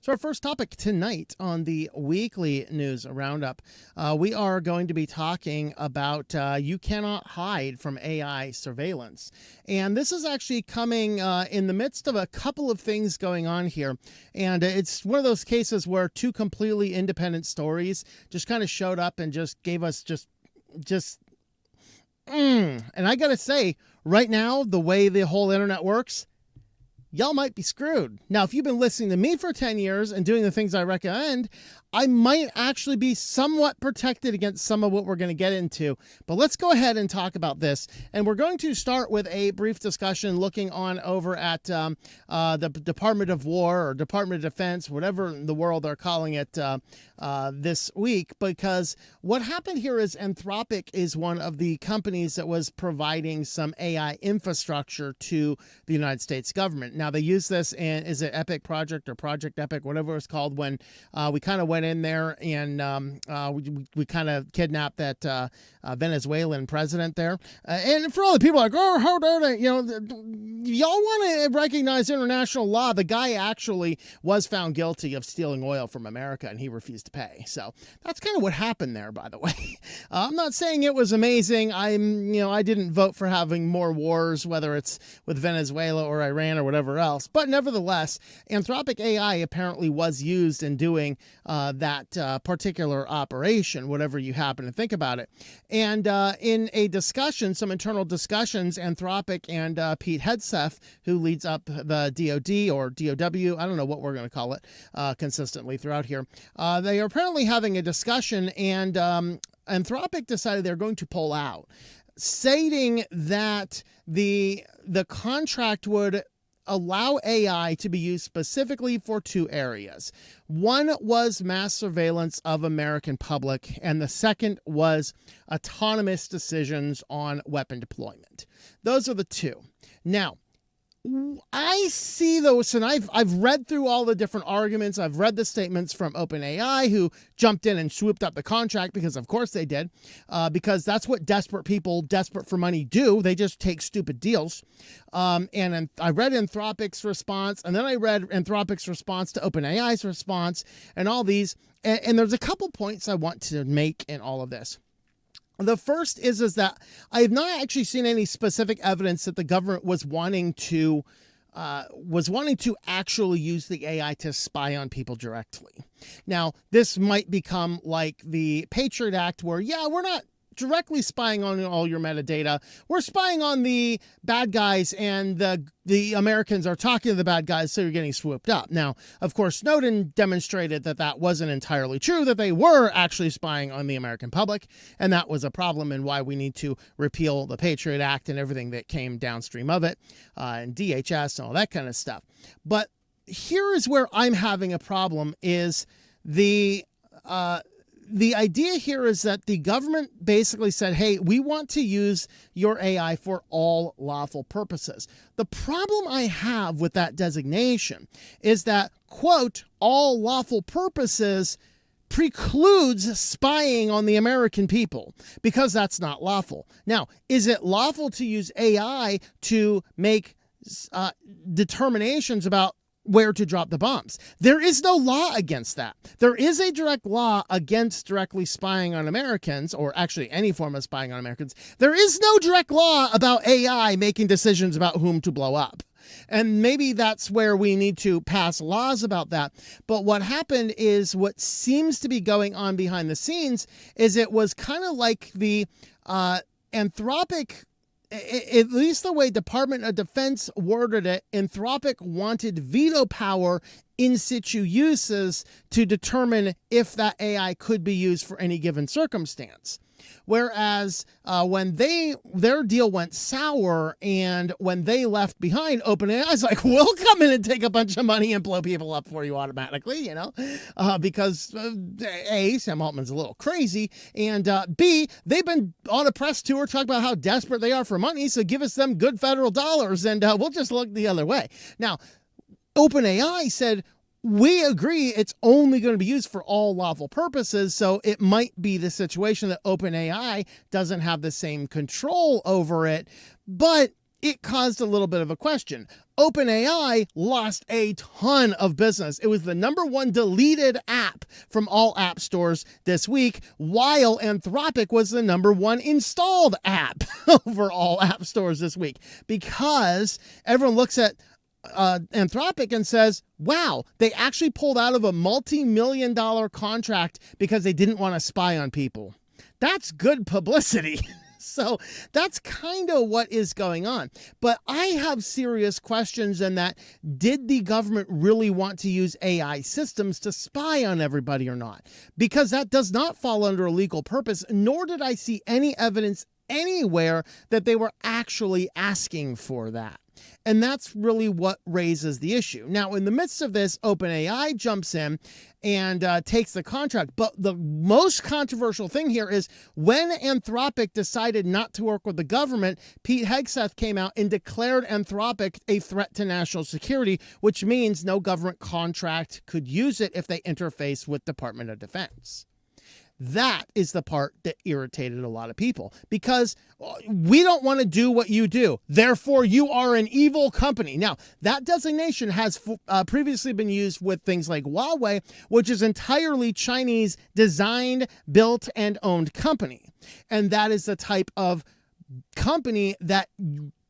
So our first topic tonight on the weekly news roundup, we are going to be talking about you cannot hide from AI surveillance. And this is actually coming in the midst of a couple of things going on here. And it's one of those cases where two completely independent stories just kind of showed up and just gave us and I got to say, right now, the way the whole internet works, y'all might be screwed. Now, if you've been listening to me for 10 years and doing the things I recommend, I might actually be somewhat protected against some of what we're going to get into. But let's go ahead and talk about this. And we're going to start with a brief discussion looking on over at the Department of War or Department of Defense, whatever in the world they're calling it this week. Because what happened here is Anthropic is one of the companies that was providing some AI infrastructure to the United States government. Now, they use this in, is it Epic Project or Project Epic, whatever it's called, when we kind of went in there and we kind of kidnapped that Venezuelan president there. And for all the people like, oh, how dare they, y'all want to recognize international law. The guy actually was found guilty of stealing oil from America and he refused to pay. So that's kind of what happened there, by the way. I'm not saying it was amazing. I didn't vote for having more wars, whether it's with Venezuela or Iran or whatever else. But nevertheless, Anthropic AI apparently was used in doing that particular operation, whatever you happen to think about it. And in a discussion, some internal discussions, Anthropic and Pete Hegseth, who leads up the DOD or DOW, I don't know what we're going to call it consistently throughout here, they are apparently having a discussion, and Anthropic decided they're going to pull out, stating that the contract would allow AI to be used specifically for two areas. One was mass surveillance of American public, and the second was autonomous decisions on weapon deployment. Those are the two. Now, I see those, and I've read through all the different arguments. I've read the statements from OpenAI, who jumped in and swooped up the contract, because of course they did, because that's what desperate people, desperate for money, do. They just take stupid deals. And I read Anthropic's response, and then I read Anthropic's response to OpenAI's response, and all these. And there's a couple points I want to make in all of this. The first is that I have not actually seen any specific evidence that the government was wanting to actually use the AI to spy on people directly. Now, this might become like the Patriot Act, where, we're not directly spying on all your metadata. We're spying on the bad guys, and the Americans are talking to the bad guys, so you're getting swooped up. Now, of course, Snowden demonstrated that wasn't entirely true, that they were actually spying on the American public, and that was a problem, and why we need to repeal the Patriot Act and everything that came downstream of it, and DHS and all that kind of stuff. But here is where I'm having a problem, is the idea here is that the government basically said, hey, we want to use your AI for all lawful purposes. The problem I have with that designation is that, quote, all lawful purposes precludes spying on the American people, because that's not lawful. Now, is it lawful to use AI to make determinations about where to drop the bombs? There is no law against that. There is a direct law against directly spying on Americans, or actually any form of spying on Americans. There is no direct law about AI making decisions about whom to blow up. And maybe that's where we need to pass laws about that. But what happened is, what seems to be going on behind the scenes is, it was kind of like the Anthropic, at least the way Department of Defense worded it, Anthropic wanted veto power in situ uses to determine if that AI could be used for any given circumstance. Whereas when their deal went sour, and when they left behind, OpenAI is like, we'll come in and take a bunch of money and blow people up for you automatically, because A, Sam Altman's a little crazy, and B, they've been on a press tour talking about how desperate they are for money, so give us them good federal dollars and we'll just look the other way. Now, OpenAI said, we agree it's only going to be used for all lawful purposes, so it might be the situation that OpenAI doesn't have the same control over it. But it caused a little bit of a question. OpenAI lost a ton of business. It was the #1 deleted app from all app stores this week, while Anthropic was the #1 installed app over all app stores this week, because everyone looks at Anthropic and says, wow, they actually pulled out of a multi-million-dollar contract because they didn't want to spy on people. That's good publicity. So that's kind of what is going on. But I have serious questions in that, did the government really want to use AI systems to spy on everybody or not? Because that does not fall under a legal purpose, nor did I see any evidence anywhere that they were actually asking for that. And that's really what raises the issue. Now, in the midst of this, OpenAI jumps in and takes the contract. But the most controversial thing here is when Anthropic decided not to work with the government, Pete Hegseth came out and declared Anthropic a threat to national security, which means no government contract could use it if they interface with Department of Defense. That is the part that irritated a lot of people, because we don't want to do what you do. Therefore, you are an evil company. Now, that designation has previously been used with things like Huawei, which is entirely Chinese designed, built, and owned company. And that is the type of company that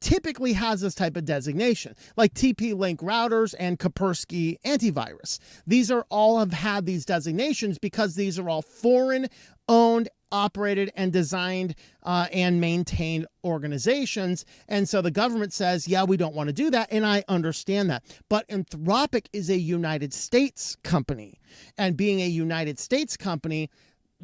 typically has this type of designation, like TP-Link routers and Kaspersky antivirus. These are all have had these designations because these are all foreign-owned, operated, and designed and maintained organizations. And so the government says, yeah, we don't want to do that. And I understand that. But Anthropic is a United States company. And being a United States company,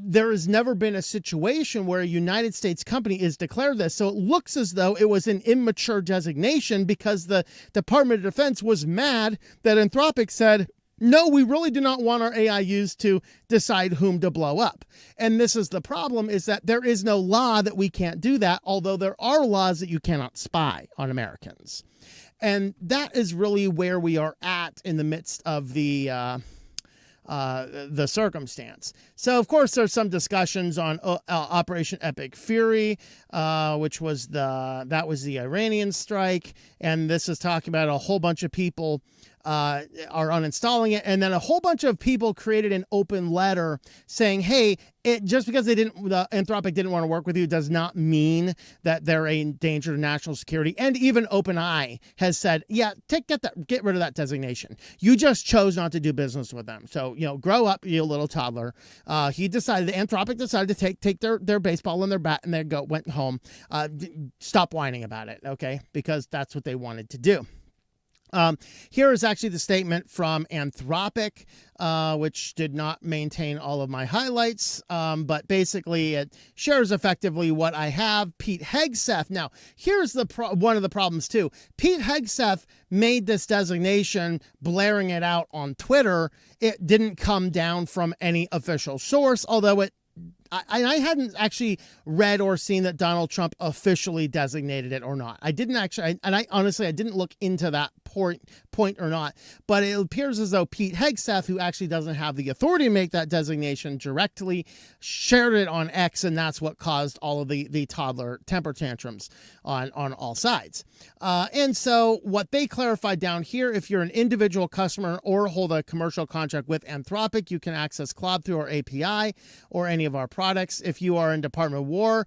there has never been a situation where a United States company is declared this. So it looks as though it was an immature designation because the Department of Defense was mad that Anthropic said, no, we really do not want our AI used to decide whom to blow up. And this is the problem, is that there is no law that we can't do that, although there are laws that you cannot spy on Americans. And that is really where we are at in the midst of the circumstance. So, of course, there's some discussions on Operation Epic Fury, which was the Iranian strike. And this is talking about a whole bunch of people are uninstalling it. And then a whole bunch of people created an open letter saying, hey, just because Anthropic didn't want to work with you does not mean that they're a danger to national security. And even OpenAI has said, yeah, get rid of that designation. You just chose not to do business with them. So, grow up, you little toddler. Anthropic decided to take their baseball and their bat and went home. Stop whining about it, okay? Because that's what they wanted to do. Here is actually the statement from Anthropic, which did not maintain all of my highlights, but basically it shares effectively what I have. Pete Hegseth. Now, here's one of the problems too. Pete Hegseth made this designation, blaring it out on Twitter. It didn't come down from any official source, although I hadn't actually read or seen that Donald Trump officially designated it or not. I didn't actually, and I honestly didn't look into that point or not, but it appears as though Pete Hegseth, who actually doesn't have the authority to make that designation directly, shared it on X, and that's what caused all of the toddler temper tantrums on all sides. And so what they clarified down here, if you're an individual customer or hold a commercial contract with Anthropic, you can access Claude through our API or any of our products. If you are in Department of War,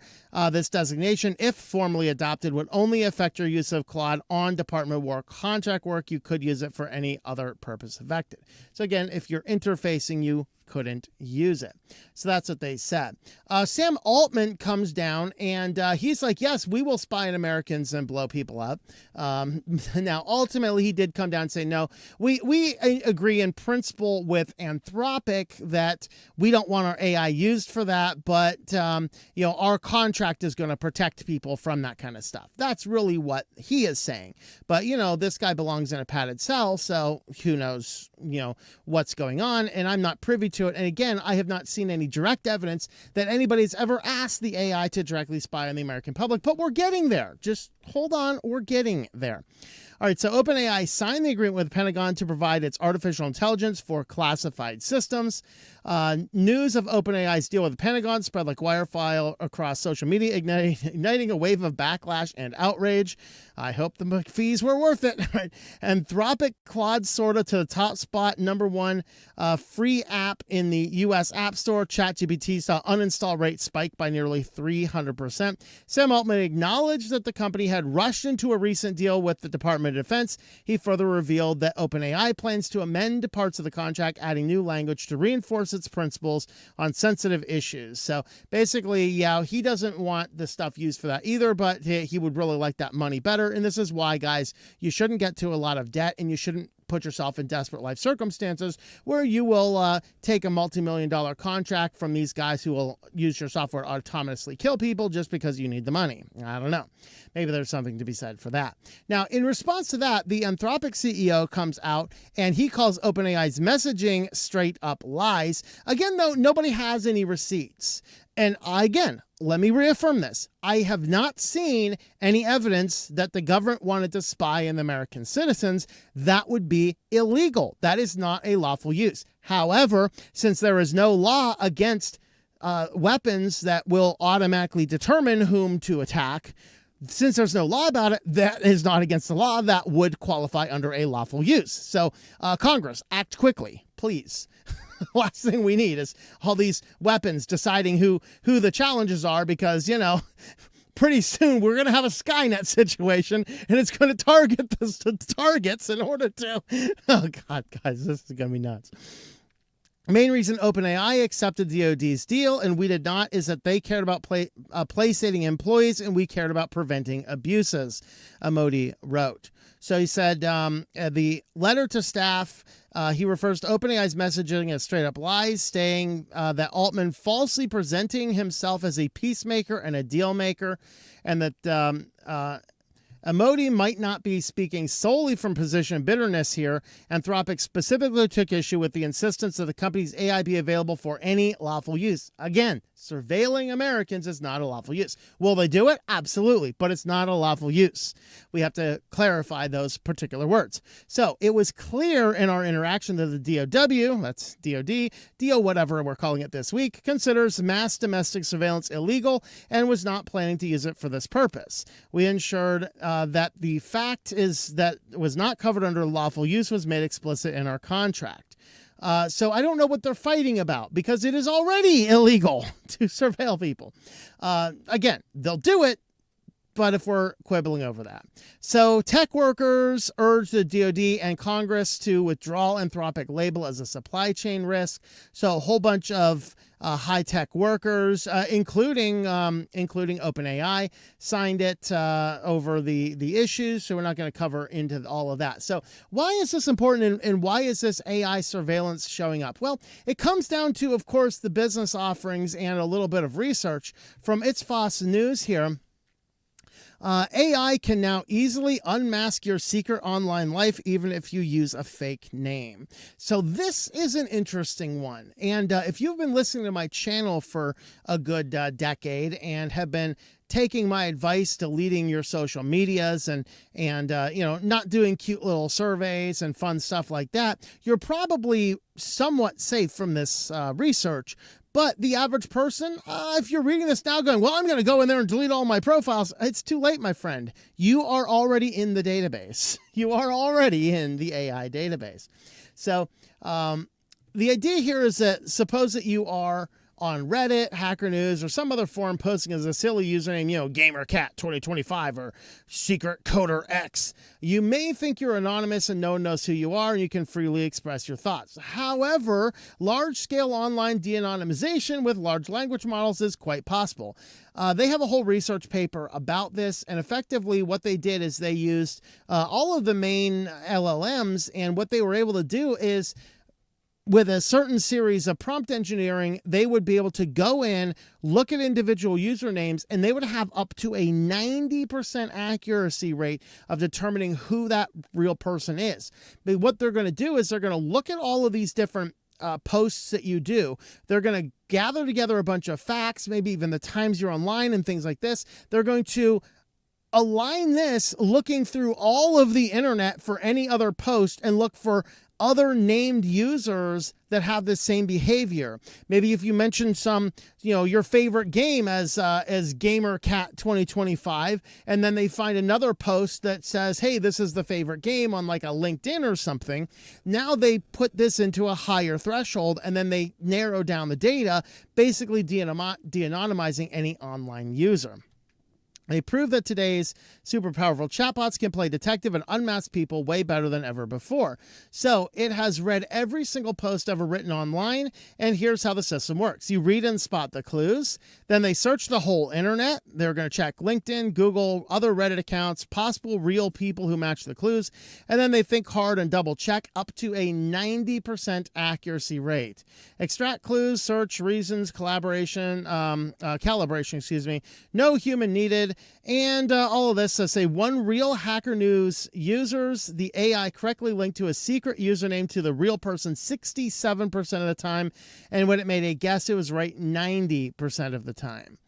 this designation, if formally adopted, would only affect your use of Claude on Department of War contract work. You could use it for any other purpose affected. So again, if you're interfacing, you couldn't use it. So that's what they said. Sam Altman comes down and he's like, yes, we will spy on Americans and blow people up. Now, ultimately, he did come down and say, no, we agree in principle with Anthropic that we don't want our AI used for that, but our contract is going to protect people from that kind of stuff. That's really what he is saying. But, this guy belongs in a padded cell, so who knows, what's going on, and I'm not privy to it. And again, I have not seen any direct evidence that anybody's ever asked the AI to directly spy on the American public, but we're getting there. Just hold on, we're getting there. All right, so OpenAI signed the agreement with the Pentagon to provide its artificial intelligence for classified systems. News of OpenAI's deal with the Pentagon spread like wildfire across social media, igniting a wave of backlash and outrage. I hope the fees were worth it. Right? Anthropic clawed sorta to the top spot, #1 free app in the U.S. App Store. ChatGPT saw uninstall rate spike by nearly 300%. Sam Altman acknowledged that the company had rushed into a recent deal with the Department of Defense. He further revealed that OpenAI plans to amend parts of the contract, adding new language to reinforce its principles on sensitive issues. So basically, yeah, he doesn't want the stuff used for that either, but he would really like that money better. And this is why, guys, you shouldn't get to a lot of debt, and you shouldn't put yourself in desperate life circumstances where you will take a multi-million-dollar contract from these guys who will use your software to autonomously kill people just because you need the money. I don't know. Maybe there's something to be said for that. Now, in response to that, the Anthropic CEO comes out and he calls OpenAI's messaging straight up lies. Again, though, nobody has any receipts. And again, let me reaffirm this. I have not seen any evidence that the government wanted to spy on American citizens. That would be illegal. That is not a lawful use. However, since there is no law against weapons that will automatically determine whom to attack, since there's no law about it, that is not against the law. That would qualify under a lawful use. So Congress, act quickly, please. Last thing we need is all these weapons deciding who the challenges are, because, you know, pretty soon we're going to have a Skynet situation and it's going to target the targets in order to... Oh, God, guys, this is going to be nuts. The main reason OpenAI accepted DoD's deal and we did not is that they cared about placating employees and we cared about preventing abuses, Modi wrote. So he said the letter to staff, he refers to OpenAI's messaging as straight up lies, saying that Altman falsely presenting himself as a peacemaker and a deal maker, and that Modi might not be speaking solely from position of bitterness here. Anthropic specifically took issue with the insistence that the company's AI be available for any lawful use. Again, surveilling Americans is not a lawful use. Will they do it? Absolutely, but it's not a lawful use. We have to clarify those particular words. So it was clear in our interaction that the DOW, that's DOD, DO whatever we're calling it this week, considers mass domestic surveillance illegal and was not planning to use it for this purpose. We ensured that the fact is that was not covered under lawful use was made explicit in our contract. So I don't know what they're fighting about, because it is already illegal to surveil people. Again, they'll do it, but if we're quibbling over that. So tech workers urge the DoD and Congress to withdraw Anthropic label as a supply chain risk. So a whole bunch of high-tech workers, including OpenAI, signed it over the issues. So we're not going to cover into all of that. So why is this important, and why is this AI surveillance showing up? Well, it comes down to, of course, the business offerings and a little bit of research from It's Foss News here. AI can now easily unmask your secret online life, even if you use a fake name. So this is an interesting one. And if you've been listening to my channel for a good decade and have been taking my advice, deleting your social medias and not doing cute little surveys and fun stuff like that, you're probably somewhat safe from this research. But the average person, if you're reading this now going, well, I'm going to go in there and delete all my profiles, it's too late, my friend. You are already in the database. You are already in the AI database. So the idea here is that suppose that you are on Reddit, Hacker News, or some other forum posting as a silly username, GamerCat2025 or Secret Coder X. You may think you're anonymous and no one knows who you are and you can freely express your thoughts. However, large-scale online de-anonymization with large language models is quite possible. They have a whole research paper about this, and effectively what they did is they used all of the main LLMs, and what they were able to do is, with a certain series of prompt engineering, they would be able to go in, look at individual usernames, and they would have up to a 90% accuracy rate of determining who that real person is. But what they're going to do is they're going to look at all of these different posts that you do. They're going to gather together a bunch of facts, maybe even the times you're online and things like this. They're going to align this looking through all of the internet for any other post and look for other named users that have the same behavior. Maybe if you mention some, your favorite game as GamerCat 2025, and then they find another post that says, hey, this is the favorite game on like a LinkedIn or something. Now they put this into a higher threshold, and then they narrow down the data, basically de-anonymizing any online user. They prove that today's super powerful chatbots can play detective and unmask people way better than ever before. So it has read every single post ever written online, and here's how the system works. You read and spot the clues, then they search the whole internet. They're going to check LinkedIn, Google, other Reddit accounts, possible real people who match the clues, and then they think hard and double check up to a 90% accuracy rate. Extract clues, search reasons, calibration, no human needed. And all of this, say one real Hacker News users, the AI correctly linked to a secret username to the real person 67% of the time. And when it made a guess, it was right 90% of the time.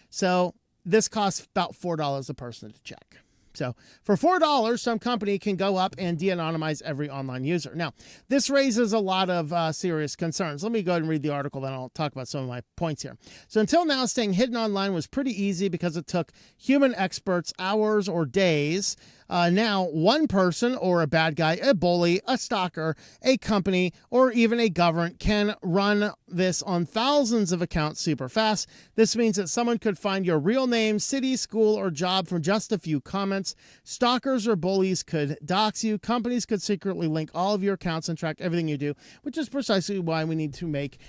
So this costs about $4 a person to check. So for $4, some company can go up and de-anonymize every online user. Now, this raises a lot of serious concerns. Let me go ahead and read the article, then I'll talk about some of my points here. So until now, staying hidden online was pretty easy because it took human experts hours or days. Now, one person or a bad guy, a bully, a stalker, a company, or even a government can run this on thousands of accounts super fast. This means that someone could find your real name, city, school, or job from just a few comments. Stalkers or bullies could dox you. Companies could secretly link all of your accounts and track everything you do, which is precisely why we need to make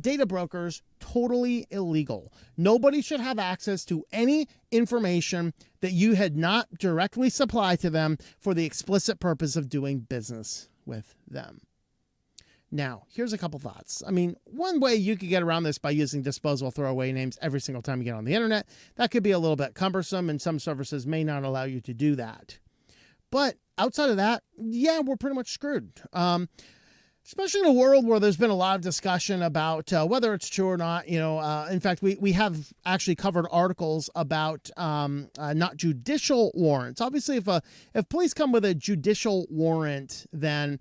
data brokers totally illegal. Nobody should have access to any information that you had not directly supplied to them for the explicit purpose of doing business with them. Now, here's a couple thoughts. I mean, one way you could get around this by using disposable throwaway names every single time you get on the internet. That could be a little bit cumbersome, and some services may not allow you to do that. But outside of that, yeah, we're pretty much screwed. Especially in a world where there's been a lot of discussion about whether it's true or not. In fact, we have actually covered articles about not judicial warrants. Obviously, if police come with a judicial warrant, then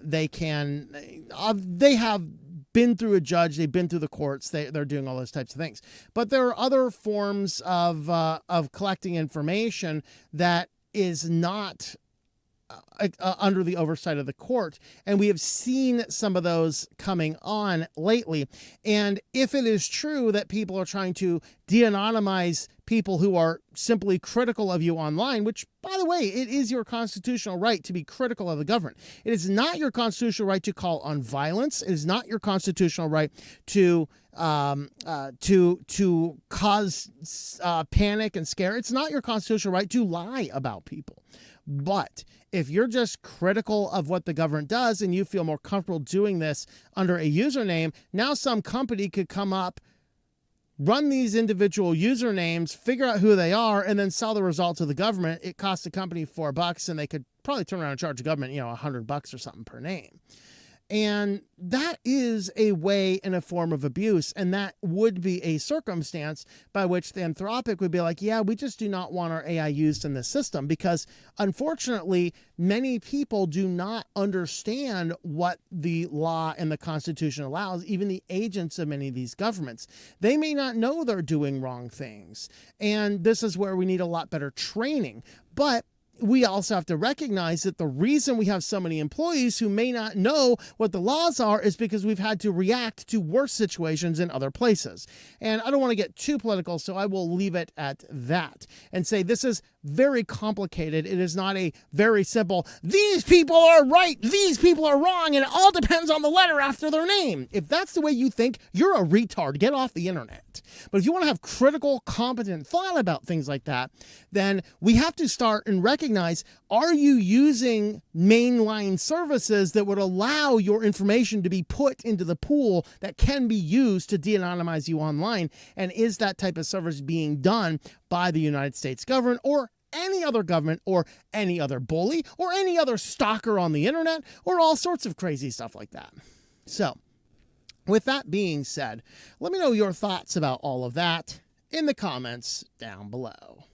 they have been through a judge, they've been through the courts, they're doing all those types of things. But there are other forms of collecting information that is not under the oversight of the court. And we have seen some of those coming on lately. And if it is true that people are trying to de-anonymize people who are simply critical of you online, which, by the way, it is your constitutional right to be critical of the government. It is not your constitutional right to call on violence. It is not your constitutional right to cause panic and scare. It's not your constitutional right to lie about people. But if you're just critical of what the government does and you feel more comfortable doing this under a username, now some company could come up, run these individual usernames, figure out who they are, and then sell the results to the government. It costs the company $4, and they could probably turn around and charge the government, $100 or something per name. And that is a way and a form of abuse. And that would be a circumstance by which the Anthropic would be like, yeah, we just do not want our AI used in this system, because unfortunately, many people do not understand what the law and the Constitution allows, even the agents of many of these governments. They may not know they're doing wrong things. And this is where we need a lot better training. But we also have to recognize that the reason we have so many employees who may not know what the laws are is because we've had to react to worse situations in other places. And I don't want to get too political, so I will leave it at that and say this is very complicated. It is not a very simple, these people are right, these people are wrong, and it all depends on the letter after their name. If that's the way you think, you're a retard. Get off the internet. But if you want to have critical, competent thought about things like that, then we have to start and recognize, are you using mainline services that would allow your information to be put into the pool that can be used to de-anonymize you online? And is that type of service being done by the United States government or any other government or any other bully or any other stalker on the internet or all sorts of crazy stuff like that? So with that being said, let me know your thoughts about all of that in the comments down below.